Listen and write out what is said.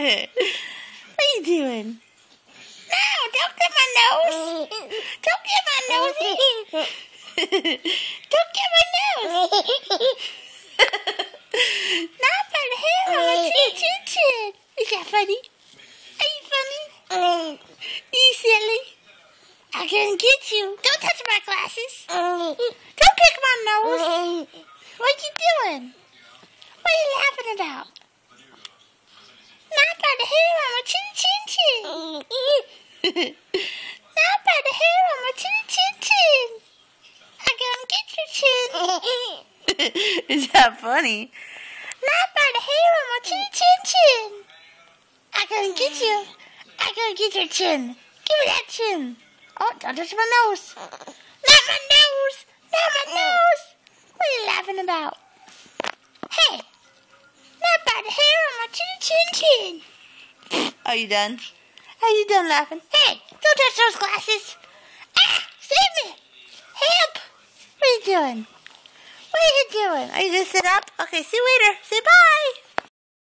What are you doing? No, don't get my nose. Don't get my nosy. Don't get my nose. Not by the hair on my chin. Is that funny? Are you funny? You silly. I'm gonna get you. Don't touch my glasses. Don't pick my nose. What you doing? What are you laughing about? Not by the hair on my chin. Not by the hair on my chin. I'm gonna get your chin. Is that funny? Not by the hair on my chin. I'm gonna get you. I'm gonna get your chin. Give me that chin. Oh, don't touch my nose. Not my nose. Not my nose. What are you laughing about? Hey. Not by the hair on my chin. Are you done? Are you done laughing? Hey, don't touch those glasses. Ah, save me. Help. What are you doing? What are you doing? Are you going to sit up? Okay, see you later. Say bye.